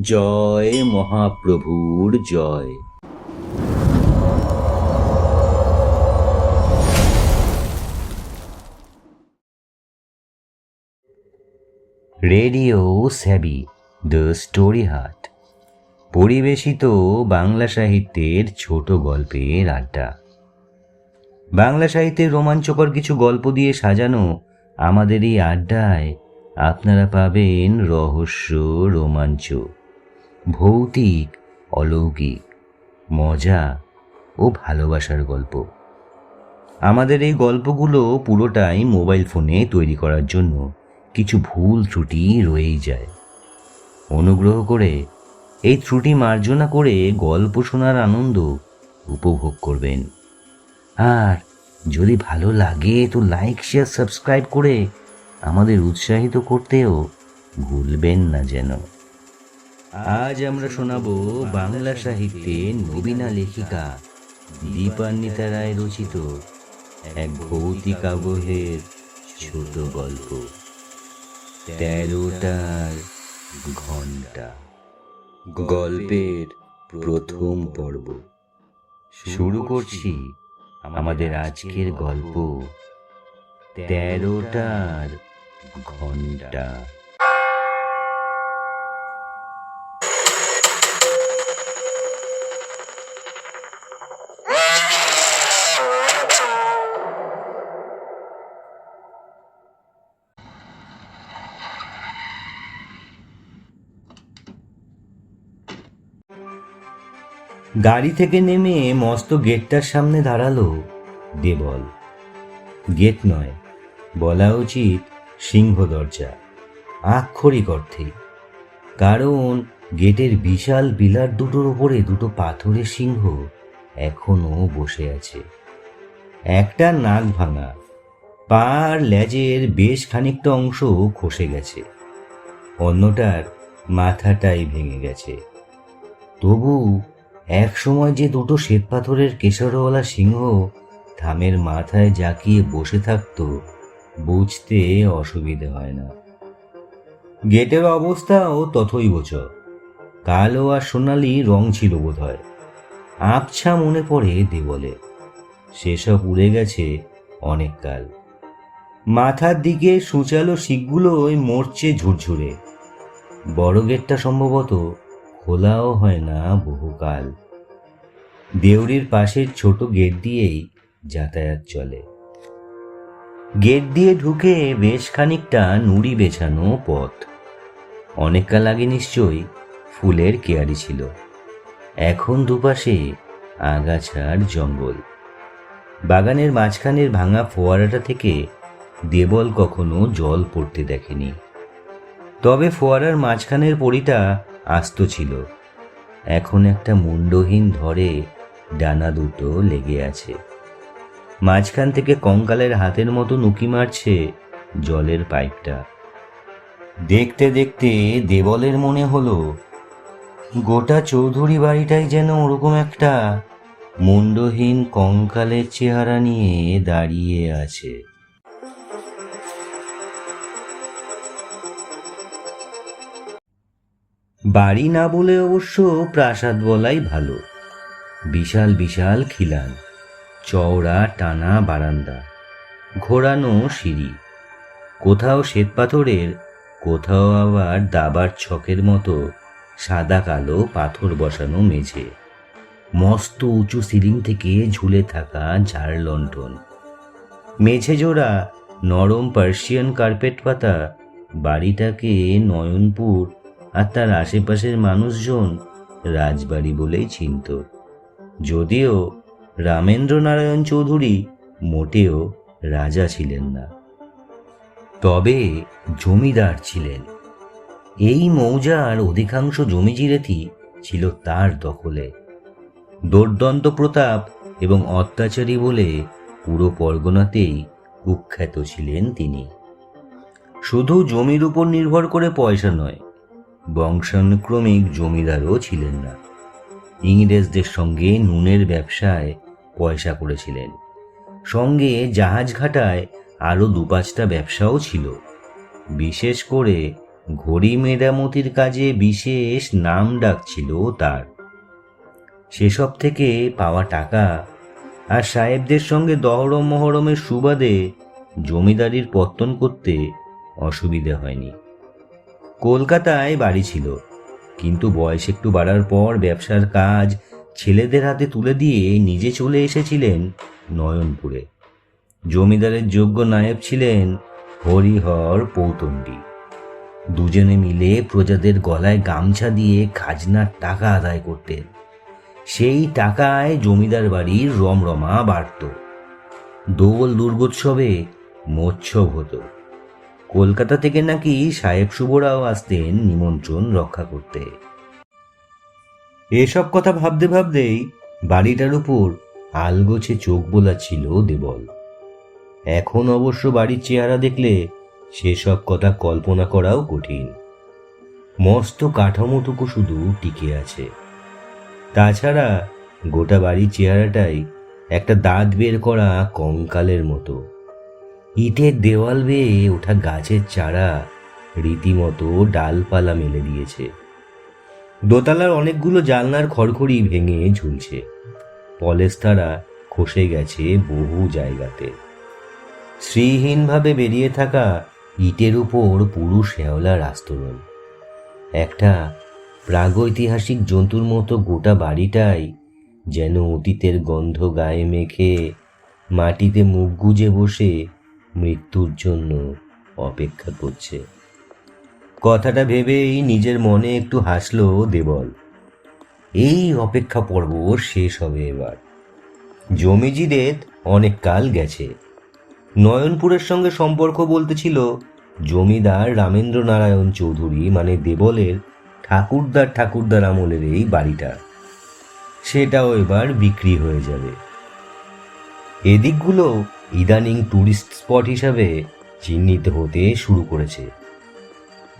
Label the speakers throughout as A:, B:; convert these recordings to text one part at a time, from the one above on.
A: জয় মহাপ্রভুর জয়। Radio স্যাবি the story হাট পরিবেশিত বাংলা সাহিত্যের ছোট গল্পের আড্ডা। বাংলা সাহিত্যের রোমাঞ্চকর কিছু গল্প দিয়ে সাজানো আমাদের এই আড্ডায় আপনারা পাবেন রহস্য, রোমাঞ্চ, ভৌতিক, অলৌকিক, মজা ও ভালোবাসার গল্প। আমাদের এই গল্পগুলো পুরোটাই মোবাইল ফোনে তৈরি করার জন্য কিছু ভুল ত্রুটি রয়েই যায়। অনুগ্রহ করে এই ত্রুটি মার্জনা করে গল্প শোনার আনন্দ উপভোগ করবেন। আর যদি ভালো লাগে তো লাইক, শেয়ার, সাবস্ক্রাইব করে আমাদের উৎসাহিত করতেও ভুলবেন না যেন। আজ আমরা শোনাবো বাংলা সাহিত্যের নবীনা লেখিকা দীপান্বিতা রায় রচিত এক ভৌতিক আবহের ছোট গল্প, 13টার ঘণ্টা। গল্পের প্রথম পর্ব শুরু করছি আমাদের আজকের গল্প 13টার ঘণ্টা। গাড়ি থেকে নেমে মস্ত গেটটার সামনে দাঁড়ালো দেবল। গেট নয়, বলা উচিত সিংহ দরজা আক্ষরিক অর্থে, কারণ গেটের বিশাল পিলার দুটোর উপরে দুটো পাথরের সিংহ এখনো বসে আছে। একটা নাক ভাঙা, পার লেজের বেশ খানিকটা অংশ খসে গেছে, অন্যটার মাথাটাই ভেঙে গেছে। তবু এক সময় যে দুটো শ্বেতপাথরের কেশরওয়ালা সিংহ থামের মাথায় জাকিয়ে বসে থাকতো বুঝতে অসুবিধে হয় না। গেটের অবস্থাও তথৈবচ, কালো আর সোনালি রং ছিল বোধহয়। আবছা মনে পড়ে দেবলে, সেসব উড়ে গেছে অনেক কাল। মাথার দিকে সূচালো শিকগুলোই মরছে ঝুরঝুরে। বড় গেটটা সম্ভবত খোলাও হয় না বহুকাল। দেউরির পাশের ছোট গেট দিয়েই যাতায়াত চলে। গেট দিয়ে ঢুকে বেশ খানিকটা নুড়ি বেছানো পথ। অনেককাল আগে নিশ্চয়ই ফুলের কেয়ারি ছিল, এখন দুপাশে আগাছার জঙ্গল। বাগানের মাঝখানের ভাঙা ফোয়ারাটা থেকে দেবল কখনো জল পড়তে দেখেনি, তবে ফোয়ারার মাঝখানের পরিটা আস্ত ছিল। এখন একটা মুন্ডহীন ধরে ডানা দুটো লেগে আছে। মাঝখান থেকে কঙ্কালের হাতের মতো উঁকি মারছে জলের পাইপটা। দেখতে দেখতে দেবলের মনে হলো গোটা চৌধুরী বাড়িটাই যেন ওরকম একটা মুন্ডহীন কঙ্কালের চেহারা নিয়ে দাঁড়িয়ে আছে। বাড়ি না বলে অবশ্য প্রাসাদ বলাই ভালো। বিশাল বিশাল খিলান, চওড়া টানা বারান্দা, ঘোরানো সিঁড়ি, কোথাও শ্বেতপাথরের, কোথাও আবার দাবার ছকের মতো সাদা কালো পাথর বসানো মেঝে, মস্ত উঁচু সিলিং থেকে ঝুলে থাকা ঝাড় লণ্ঠন, মেঝে জোড়া নরম পার্সিয়ান কার্পেট পাতা। বাড়িটাকে নয়নপুর আর তার আশেপাশের মানুষজন রাজবাড়ি বলেই চিনত, যদিও রামেন্দ্র নারায়ণ চৌধুরী মোটেও রাজা ছিলেন না, তবে জমিদার ছিলেন। এই মৌজার অধিকাংশ জমিজিরেতি ছিল তার দখলে। দুর্দান্ত প্রতাপ এবং অত্যাচারী বলে পুরো পরগনাতেই কুখ্যাত ছিলেন তিনি। শুধু জমির উপর নির্ভর করে পয়সা নয়, বংশানুক্রমিক জমিদারও ছিলেন না। ইংরেজদের সঙ্গে নুনের ব্যবসায় পয়সা করেছিলেন, সঙ্গে জাহাজ ঘাটায় আরও 2-5টা ব্যবসাও ছিল। বিশেষ করে ঘড়ি মেরামতির কাজে বিশেষ নাম ডাক ছিল তার। সেসব থেকে পাওয়া টাকা আর সাহেবদের সঙ্গে দহরম মহরমের সুবাদে জমিদারির পত্তন করতে অসুবিধে হয়নি। কলকাতায় বাড়ি ছিল, কিন্তু বয়স একটু বাড়ার পর ব্যবসার কাজ ছেলেদের হাতে তুলে দিয়ে নিজে চলে এসেছিলেন নয়নপুরে। জমিদারের যোগ্য নায়েব ছিলেন হরিহর পৌতন্ডি। দুজনে মিলে প্রজাদের গলায় গামছা দিয়ে খাজনার টাকা আদায় করতেন। সেই টাকায় জমিদার বাড়ির রমরমা বাড়ত। দোল দুর্গোৎসবে মোৎসব হতো। কলকাতা থেকে নাকি সাহেব শুভরাও আসতেন নিমন্ত্রণ রক্ষা করতে। এসব কথা ভাবতে ভাবতেই বাড়িটার উপর আলগোছে চোখ বোলাচ্ছিল দেবল। এখন অবশ্য বাড়ির চেহারা দেখলে সেসব কথা কল্পনা করাও কঠিন। মস্ত কাঠামোটুকু শুধু টিকে আছে। তাছাড়া গোটা বাড়ির চেহারাটাই একটা দাঁত বের করা কঙ্কালের মতো। ইটের দেওয়াল বেয়ে ওঠা গাছের চারা রীতিমতো ডালপালা মেলে দিয়েছে। দোতলার অনেকগুলো জানলার খড়খড়ি ভেঙে ঝুলছে। পলেস্তারা খসে গেছে বহু জায়গাতে। শ্রীহীনভাবে বেরিয়ে থাকা ইটের উপর পুরু শেওলার আস্তরণ। একটা প্রাগৈতিহাসিক জন্তুর মতো গোটা বাড়িটাই যেন অতীতের গন্ধ গায়ে মেখে মাটিতে মুখ গুজে বসে মৃত্যুর জন্য অপেক্ষা করছে। কথাটা ভেবেই নিজের মনে একটু হাসল দেবল। এই অপেক্ষা পর্ব শেষ হবে এবার। জমিজিদের অনেক কাল গেছে। নয়নপুরের সঙ্গে সম্পর্ক বলতে ছিল জমিদার রামেন্দ্র নারায়ণ চৌধুরী, মানে দেবলের ঠাকুরদার আমলের এই বাড়িটা। সেটাও এবার বিক্রি হয়ে যাবে। এদিকগুলো ইদানিং টুরিস্ট স্পট হিসাবে চিহ্নিত হতে শুরু করেছে।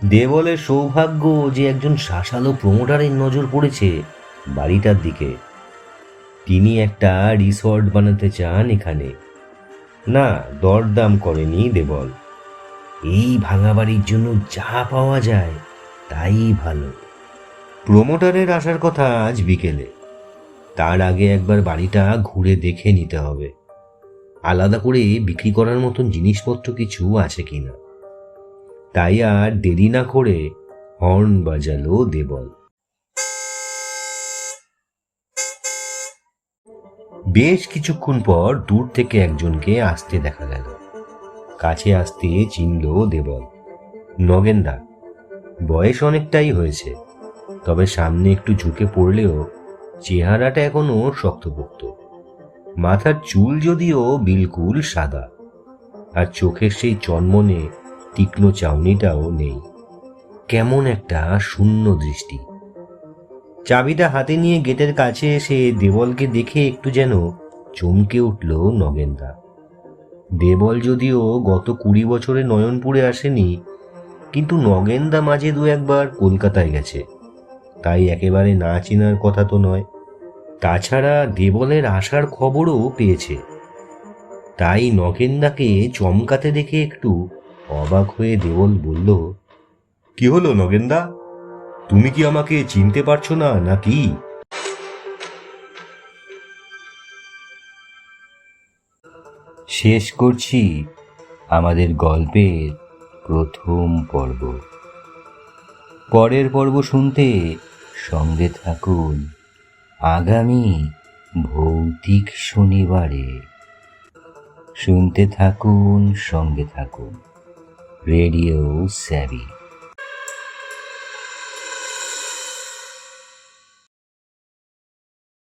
A: দেবলের সৌভাগ্য যে একজন শাসালো প্রমোটারের নজর পড়েছে বাড়িটার দিকে। তিনি একটা রিসর্ট বানাতে চান এখানে। না, দরদাম করেনি দেবল। এই ভাঙা বাড়ির জন্য যা পাওয়া যায় তাই ভালো। প্রমোটারের আসার কথা আজ বিকেলে। তার আগে একবার বাড়িটা ঘুরে দেখে নিতে হবে, আলাদা করে বিক্রি করার মতন জিনিসপত্র কিছু আছে কিনা। তাই আর দেরি না করে হর্ন বাজালো দেবল। বেশ কিছুক্ষণ পর দূর থেকে একজনকে আসতে দেখা গেল। কাছে আসতে চিনল দেবল। নগেনদা। বয়স অনেকটাই হয়েছে, তবে সামনে একটু ঝুঁকে পড়লেও চেহারাটা এখনো শক্তপোক্ত। মাথার চুল যদিও বিলকুল সাদা, আর চোখের সেই চনমনে তীক্ষ্ণ চাউনিটাও নেই। কেমন একটা শূন্য দৃষ্টি। চাবিটা হাতে নিয়ে গেটের কাছে এসে দেবলকে দেখে একটু যেন চমকে উঠল নগেনদা। দেবল যদিও গত 20 বছরে নয়নপুরে আসেনি, কিন্তু নগেনদা মাঝে দু একবার কলকাতায় গেছে, তাই একেবারে না চেনার কথা তো নয়। তাছাড়া দেবলের আসার খবরও পেয়েছে। তাই নগেনদাকে চমকাতে দেখে একটু অবাক হয়ে দেবল বলল, কি হলো নগেনদা, তুমি কি আমাকে চিনতে পারছো না নাকি? শেষ করছি আমাদের গল্পের প্রথম পর্ব। পরের পর্ব শুনতে সঙ্গে থাকুন আগামী ভৌতিক শনিবারে। শুনতে থাকুন, সঙ্গে থাকুন রেডিও স্যাভি।